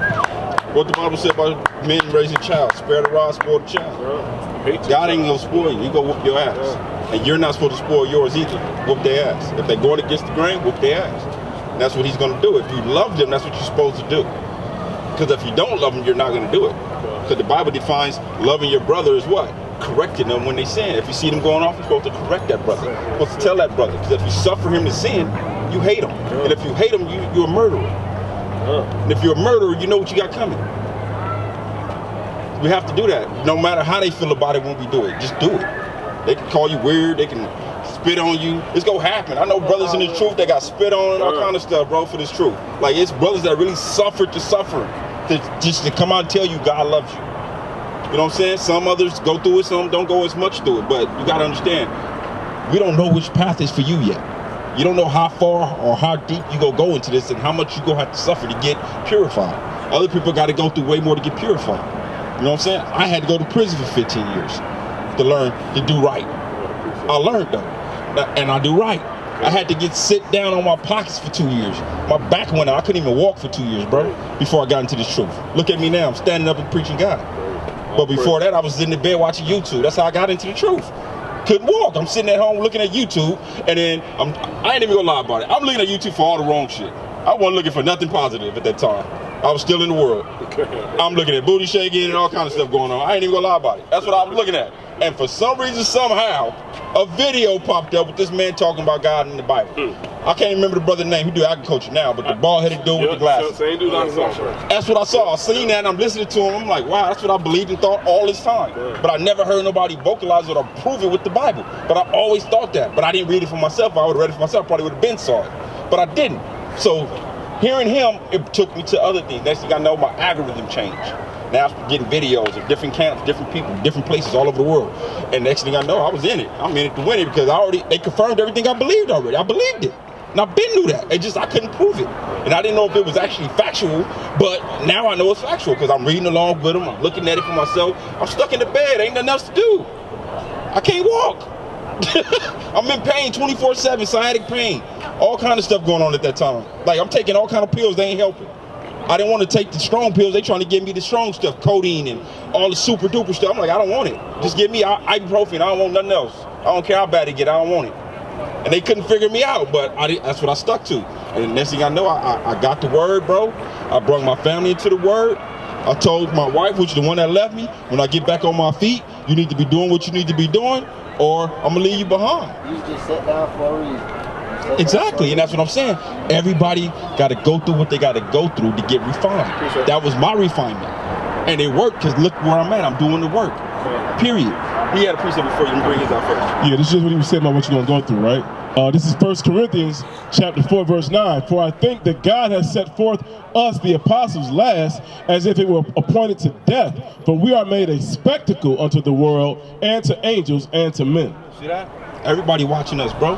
What the Bible said about men raising a child, spare the rod, spoil the child. God ain't gonna spoil you, he gonna whoop your ass. And you're not supposed to spoil yours either, whoop their ass. If they're going against the grain, whoop their ass. And that's what he's gonna do. If you love them, that's what you're supposed to do. Because if you don't love them, you're not gonna do it. Because the Bible defines loving your brother as what? Correcting them when they sin. If you see them going off, you're supposed to correct that brother. You're supposed to tell that brother. Because if you suffer him to sin, you hate him. And if you hate him, you're a murderer. And if you're a murderer, you know what you got coming. We have to do that. No matter how they feel about it when we do it, just do it. They can call you weird, they can spit on you. It's gonna happen. I know brothers in the truth that got spit on and all kind of stuff, bro, for this truth. Like, it's brothers that really suffered to suffer, just to come out and tell you God loves you. You know what I'm saying? Some others go through it, some don't go as much through it, but you gotta understand, we don't know which path is for you yet. You don't know how far or how deep you gonna go into this and how much you gonna have to suffer to get purified. Other people gotta go through way more to get purified. You know what I'm saying? I had to go to prison for 15 years to learn to do right. I learned though, and I do right. I had to sit down on my pockets for 2 years. My back went out. I couldn't even walk for 2 years, bro, before I got into this truth. Look at me now. I'm standing up and preaching God. But before that, I was in the bed watching YouTube. That's how I got into the truth. Couldn't walk. I'm sitting at home looking at YouTube, and then I ain't even gonna lie about it. I'm looking at YouTube for all the wrong shit. I wasn't looking for nothing positive at that time. I was still in the world. I'm looking at booty shaking and all kind of stuff going on. I ain't even gonna lie about it. That's what I was looking at. And for some reason, somehow, a video popped up with this man talking about God in the Bible. I can't remember the brother's name. He do agriculture now, but the bald-headed dude with the glasses. Same dude I saw. That's what I saw. I seen that and I'm listening to him. I'm like, wow, that's what I believed and thought all this time. But I never heard nobody vocalize it or prove it with the Bible. But I always thought that. But I didn't read it for myself. If I would have read it for myself, I probably would have been saw it. But I didn't. So hearing him, it took me to other things. Next thing I know, my algorithm changed. Now I'm getting videos of different camps, different people, different places all over the world. And next thing I know, I was in it. I'm in it to win it because they confirmed everything I believed already. I believed it. And I've been knew that. I couldn't prove it. And I didn't know if it was actually factual, but now I know it's factual because I'm reading along with them. I'm looking at it for myself. I'm stuck in the bed. Ain't nothing else to do. I can't walk. I'm in pain 24/7, sciatic pain. All kind of stuff going on at that time. Like I'm taking all kind of pills, they ain't helping. I didn't want to take the strong pills. They trying to give me the strong stuff, codeine and all the super duper stuff. I'm like, I don't want it. Just give me ibuprofen. I don't want nothing else. I don't care how bad it get. I don't want it. And they couldn't figure me out, but that's what I stuck to. And the next thing I know, I got the word, bro. I brought my family into the word. I told my wife, which is the one that left me, when I get back on my feet, you need to be doing what you need to be doing, or I'm gonna leave you behind. You just sat down for a reason. Exactly, and that's what I'm saying. Everybody got to go through what they got to go through to get refined. That was my refinement, and it worked because look where I'm at. I'm doing the work. Period. He had a precept before you bring his out first. Yeah, this is what he was saying about what you're going to go through, right? This is 1 Corinthians chapter 4, verse 9. For I think that God has set forth us, the apostles, last, as if it were appointed to death. For we are made a spectacle unto the world, and to angels, and to men. See that? Everybody watching us, bro.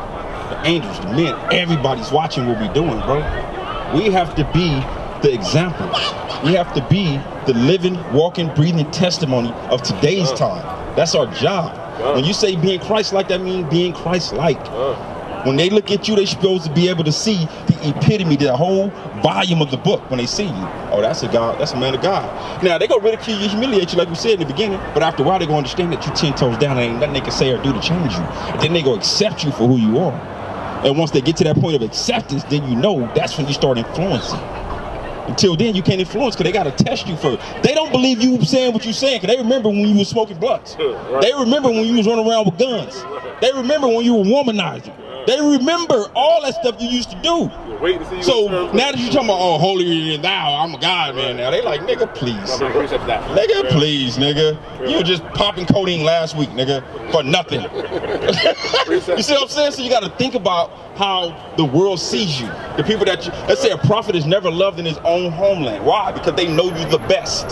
The angels, the men, everybody's watching what we're doing, bro. We have to be the example. We have to be the living, walking, breathing testimony of today's time. That's our job. When you say being Christ-like, that means being Christ-like. When they look at you, they're supposed to be able to see the epitome, the whole volume of the book when they see you. Oh, that's a God, that's a man of God. Now, they're going to ridicule you, humiliate you like we said in the beginning, but after a while, they're going to understand that you're 10 toes down and ain't nothing they can say or do to change you. And then they're going to accept you for who you are. And once they get to that point of acceptance, then you know that's when you start influencing. Until then, you can't influence because they got to test you first. They don't believe you saying what you're saying because they remember when you was smoking blunts. They remember when you was running around with guns. They remember when you were womanizing. They remember all that stuff you used to do. So now that you're talking about, oh, holier than thou, I'm a God man now. They like, nigga, please. Nigga, please, nigga. You were just popping codeine last week, nigga, for nothing. You see what I'm saying? So you got to think about how the world sees you. The people that you, let's say a prophet is never loved in his own homeland. Why? Because they know you the best.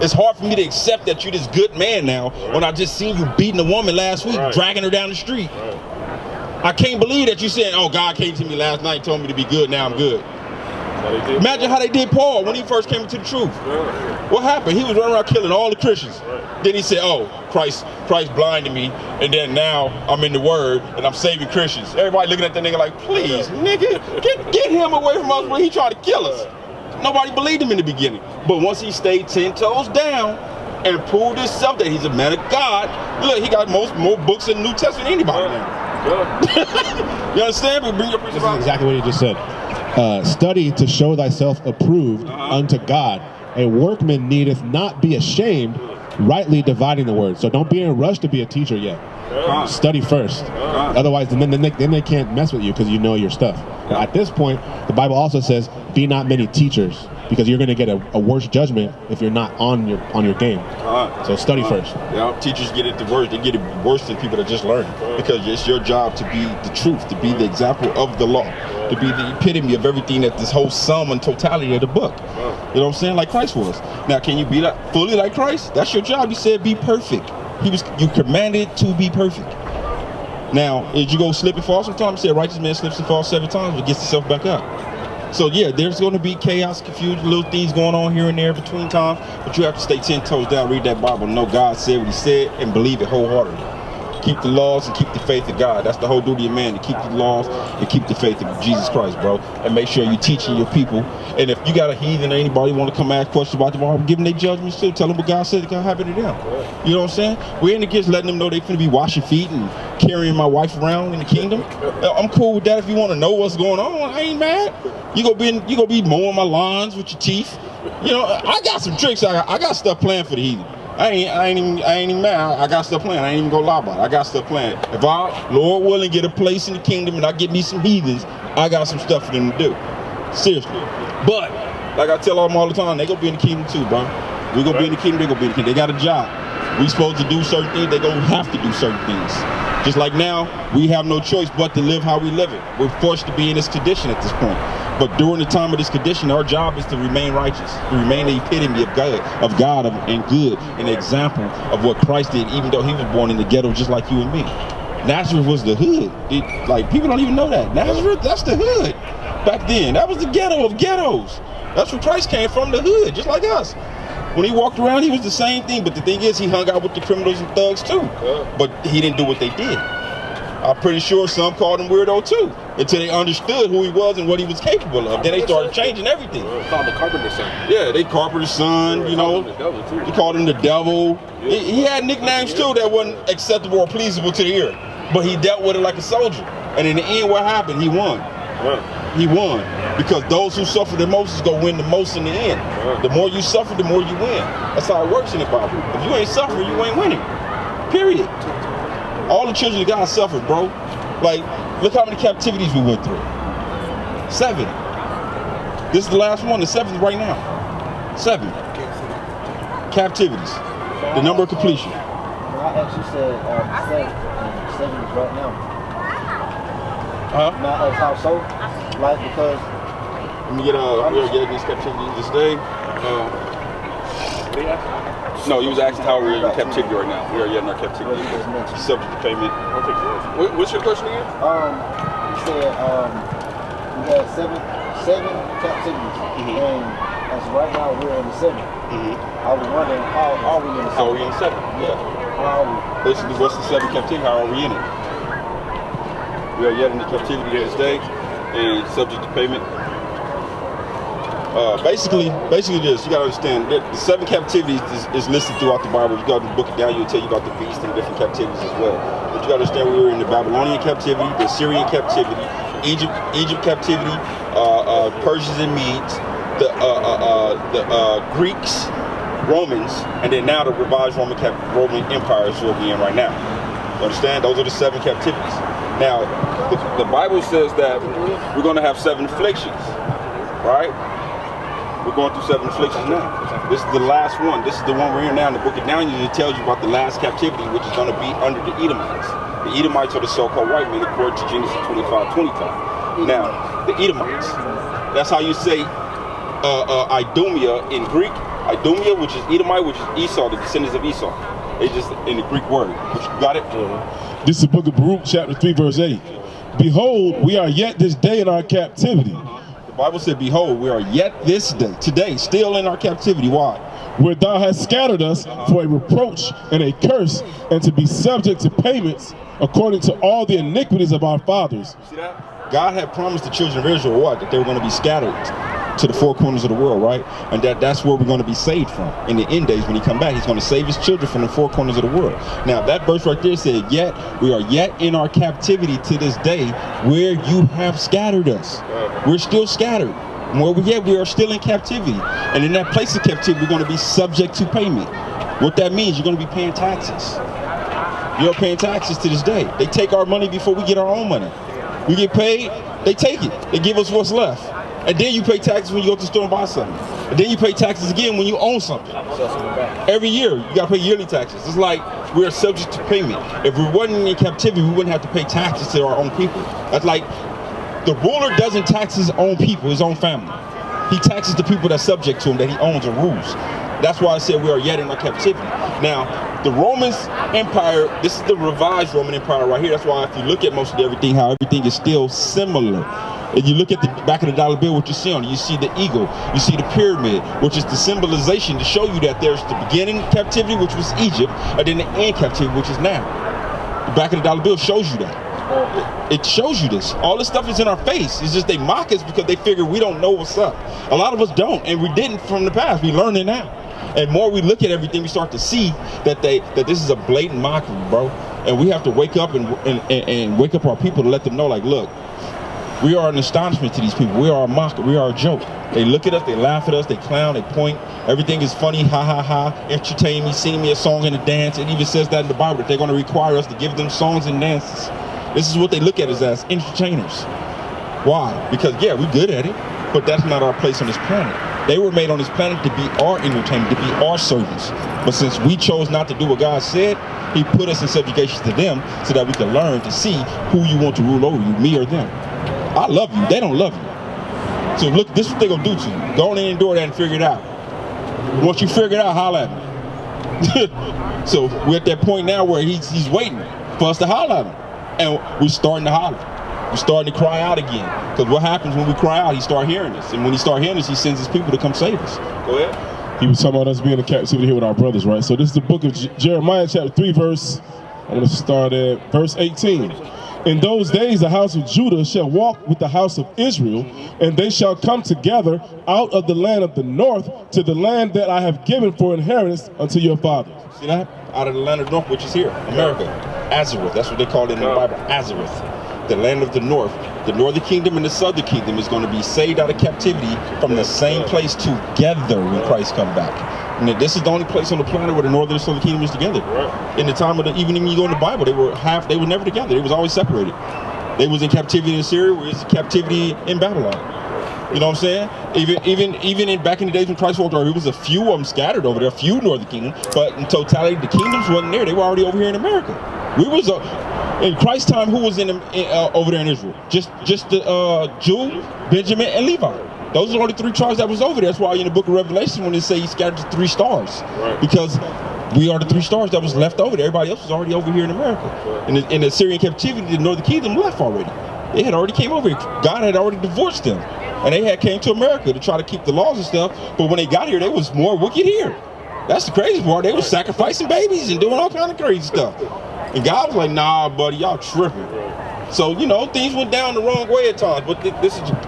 It's hard for me to accept that you're this good man now when I just seen you beating a woman last week, dragging her down the street. I can't believe that you're saying, oh, God came to me last night, told me to be good, now I'm good. Imagine how they did Paul when he first came into the truth. What happened? He was running around killing all the Christians. Then he said, oh, Christ blinded me, and then now I'm in the Word, and I'm saving Christians. Everybody looking at that nigga like, please, nigga, get him away from us when he tried to kill us. Nobody believed him in the beginning. But once he stayed 10 toes down and proved himself that he's a man of God, look, he got more books in the New Testament than anybody now. You understand? But bring your This is exactly what he just said. Study to show thyself approved unto God. A workman needeth not be ashamed, rightly dividing the word. So don't be in a rush to be a teacher yet. Study first. Otherwise, then they can't mess with you because you know your stuff. At this point, the Bible also says, be not many teachers, because you're going to get a worse judgment if you're not on your game. So study first. Yeah, teachers get it the worst. They get it worse than people that just learn, because it's your job to be the truth, to be the example of the law, to be the epitome of everything that this whole sum and totality of the book. You know what I'm saying? Like Christ was. Now, can you be fully like Christ? That's your job. He said, be perfect. You commanded to be perfect. Now, did you go slip and fall sometimes? He said, righteous man slips and falls 7 times, but gets himself back up. So yeah, there's going to be chaos, confusion, little things going on here and there between times, but you have to stay 10 toes down, read that Bible, know God said what he said, and believe it wholeheartedly. Keep the laws and keep the faith of God. That's the whole duty of man, to keep the laws and keep the faith of Jesus Christ, bro. And make sure you're teaching your people. And if you got a heathen or anybody want to come ask questions about the Bible, give them their judgments too. Tell them what God said is going to happen to them. You know what I'm saying? We ain't against letting them know they finna be washing feet and carrying my wife around in the kingdom. I'm cool with that if you want to know what's going on. I ain't mad. You gonna be mowing my lawns with your teeth. You know, I got some tricks. I got stuff planned for the heathen. I ain't even mad. I got stuff planned. I ain't even gonna lie about it. I got stuff planned. If I, Lord willing, get a place in the kingdom and I get me some heathens, I got some stuff for them to do. Seriously. But like I tell them all the time, they gonna be in the kingdom too, bro. We gonna be in the kingdom. They gonna be in the kingdom. They got a job. We supposed to do certain things. They gonna have to do certain things. Just like now, we have no choice but to live how we live it. We're forced to be in this condition at this point. But during the time of this condition, our job is to remain righteous, to remain the epitome of God and good, an example of what Christ did, even though he was born in the ghetto just like you and me. Nazareth was the hood. Like, people don't even know that. Nazareth, that's the hood. Back then, that was the ghetto of ghettos. That's where Christ came from, the hood, just like us. When he walked around, he was the same thing, but the thing is, he hung out with the criminals and thugs too. But he didn't do what they did. I'm pretty sure some called him weirdo too, until they understood who he was and what he was capable of. Then they started changing everything. Called the carpenter's son. Yeah, they carpenter's son, you know. They called him the devil. He had nicknames too that wasn't acceptable or pleasable to the ear. But he dealt with it like a soldier. And in the end, what happened? He won. He won. Because those who suffer the most is going to win the most in the end. The more you suffer, the more you win. That's how it works in the Bible. If you ain't suffering, you ain't winning. Period. All the children of God suffered, bro. Like, look how many captivities we went through. 7. This is the last one, the 7th right now. 7 captivities. The number of completion. I actually said 7 is right now. Not as how so? Like, because let me get we are getting these captivities this day. No, he was asking how we're in captivity right now. We are yet in our captivity. Subject to payment. What's your question again? You said we had seven captivities, and as right now we're in the 7th. I was wondering, how are we in the 7th? How are we in the 7th? Yeah. How are we? Basically, what's the 7th captivity? How are we in it? We are yet in the captivity this day, and subject to payment. Basically this, you gotta understand that the 7 captivities is listed throughout the Bible. You got to book it down, it'll tell you about the beast and different captivities as well. But you gotta understand we were in the Babylonian captivity, the Syrian captivity, Egypt captivity, Persians and Medes, the Greeks, Romans, and then now the revised Roman Empire is what we're in right now. You understand? Those are the 7 captivities. Now, the Bible says that we're gonna have 7 afflictions, right? We're going through 7 afflictions now. This is the last one. This is the one we're in now. In the book of Daniel, it tells you about the last captivity, which is going to be under the Edomites. The Edomites are the so-called white men, according to Genesis 25:25. Now, the Edomites. That's how you say Idumea in Greek. Idumea, which is Edomite, which is Esau, the descendants of Esau. They just in the Greek word. Which, got it? This is the book of Baruch, chapter 3, verse 8. Behold, we are yet this day in our captivity. The Bible said, behold, we are yet this day, today, still in our captivity. Why? Where thou hast scattered us for a reproach and a curse, and to be subject to payments according to all the iniquities of our fathers. See that? God had promised the children of Israel what? That they were going to be scattered to the 4 corners of the world, right? And that's where we're going to be saved from. In the end days, when he come back, he's going to save his children from the 4 corners of the world. Now, that verse right there said, yet, we are yet in our captivity to this day, where you have scattered us. We're still scattered. Where we are still in captivity. And in that place of captivity, we're going to be subject to payment. What that means, you're going to be paying taxes. You're paying taxes to this day. They take our money before we get our own money. We get paid, they take it. They give us what's left. And then you pay taxes when you go to the store and buy something. And then you pay taxes again when you own something. Every year, you gotta pay yearly taxes. It's like we're subject to payment. If we wasn't in captivity, we wouldn't have to pay taxes to our own people. That's like, the ruler doesn't tax his own people, his own family. He taxes the people that's subject to him, that he owns or rules. That's why I said we are yet in our captivity. Now, the Roman Empire, this is the revised Roman Empire right here. That's why if you look at most of everything, how everything is still similar. If you look at the back of the dollar bill, what you see on it, you see the eagle, you see the pyramid, which is the symbolization to show you that there's the beginning captivity, which was Egypt, and then the end captivity, which is now. The back of the dollar bill shows you that. It shows you this. All this stuff is in our face. It's just they mock us because they figure we don't know what's up. A lot of us don't, and we didn't from the past. We learn it now. And more we look at everything, we start to see that this is a blatant mockery, bro. And we have to wake up and wake up our people to let them know, like, look, we are an astonishment to these people. We are a mocker. We are a joke. They look at us, they laugh at us, they clown, they point. Everything is funny, ha ha ha. Entertain me, sing me a song and a dance. It even says that in the Bible, that they're going to require us to give them songs and dances. This is what they look at us as, entertainers. Why? Because yeah, we're good at it, but that's not our place on this planet. They were made on this planet to be our entertainment, to be our servants. But since we chose not to do what God said, he put us in subjugation to them so that we can learn to see who you want to rule over you, me or them. I love you, they don't love you. So look, this is what they're gonna do to you. Go on in and do that and figure it out. Once you figure it out, holla at me. So we're at that point now where he's waiting for us to holla at him. And we're starting to holler. We're starting to cry out again. Because what happens when we cry out, he starts hearing us. And when he starts hearing us, he sends his people to come save us. Go ahead. He was talking about us being in captivity here with our brothers, right? So this is the book of Jeremiah chapter 3 verse, I'm going to start at verse 18. In those days, the house of Judah shall walk with the house of Israel, and they shall come together out of the land of the north to the land that I have given for inheritance unto your fathers. See that? Out of the land of the north, which is here, America. Azareth, that's what they call it in the Bible, Azareth. The land of the north. The northern kingdom and the southern kingdom is going to be saved out of captivity from the same place together when Christ comes back. And this is the only place on the planet where the northern and southern kingdom is together. In the time of even when you go in the Bible, they were never together. They was always separated. They was in captivity in Syria, we was in captivity in Babylon. You know what I'm saying? Even back in the days when Christ walked over, there was a few of them scattered over there, a few northern kingdoms, but in totality, the kingdoms wasn't there. They were already over here in America. We was in Christ's time. Who was over there in Israel? Just the Jew, Benjamin, and Levi. Those are the only three tribes that was over there. That's why in the book of Revelation when they say he scattered the 3 stars, because we are the 3 stars that was left over there. Everybody else was already over here in America. In the Syrian captivity, the northern kingdom left already. They had already came over here. God had already divorced them, and they had came to America to try to keep the laws and stuff. But when they got here, they was more wicked here. That's the crazy part. They was sacrificing babies and doing all kind of crazy stuff. And God was like, nah, buddy, y'all tripping. So, you know, things went down the wrong way at times, but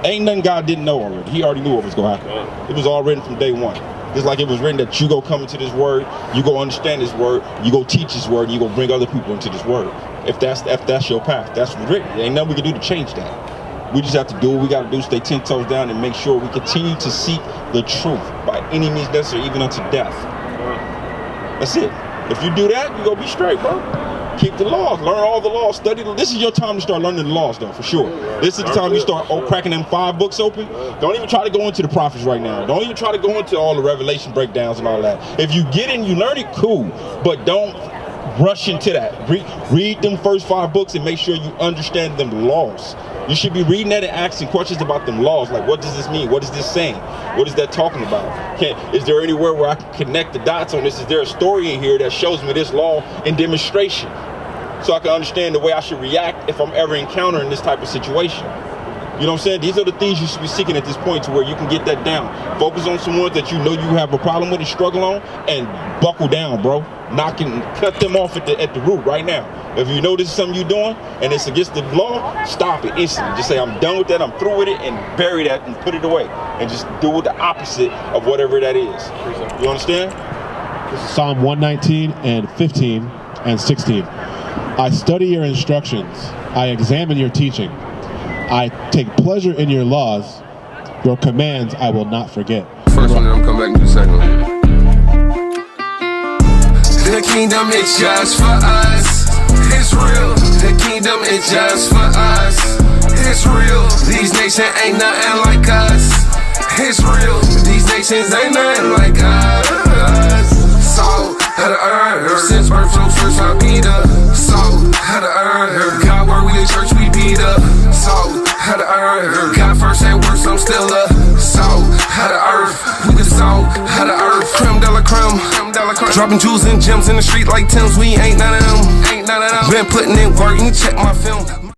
ain't nothing God didn't know already. He already knew what was going to happen. It was all written from day one. Just like it was written that you go come into this word, you go understand this word, you go teach this word, and you go bring other people into this word. If that's your path, that's what's written. There ain't nothing we can do to change that. We just have to do what we got to do, stay 10 toes down, and make sure we continue to seek the truth by any means necessary, even unto death. That's it. If you do that, you're going to be straight, bro. Keep the laws, learn all the laws, study. This is your time to start learning the laws, though, for sure. This is the time you start cracking them 5 books open. Don't even try to go into the prophets right now. Don't even try to go into all the revelation breakdowns and all that. If you get in, you learn it, cool. But don't rush into that. Read them first 5 books and make sure you understand them laws. You should be reading that and asking questions about them laws, like what does this mean? What is this saying? What is that talking about? Is there anywhere where I can connect the dots on this? Is there a story in here that shows me this law in demonstration, so I can understand the way I should react if I'm ever encountering this type of situation? You know what I'm saying? These are the things you should be seeking at this point to where you can get that down. Focus on someone that you know you have a problem with and struggle on, and buckle down, bro. Cut them off at the root right now. If you know this is something you're doing and it's against the law, stop it instantly. Just say, I'm done with that, I'm through with it, and bury that and put it away. And just do the opposite of whatever that is. You understand? Psalm 119 and 15 and 16. I study your instructions. I examine your teaching. I take pleasure in your laws. Your commands I will not forget. First one, then I'm coming back to the second one. The kingdom is just for us. It's real. The kingdom is just for us. It's real. These nations ain't nothing like us. It's real. These nations ain't nothing like us. So, how to earn her. Since birth from first I beat up. So, how to earn her. God word, we the church, we beat up. So, how to earn her. God first and worst, I'm still up. So, how to earth. We the soul, how to earth. Creme de la creme. Dropping jewels and gems in the street like Tim's. We ain't none of them. Been putting in work, you check my film.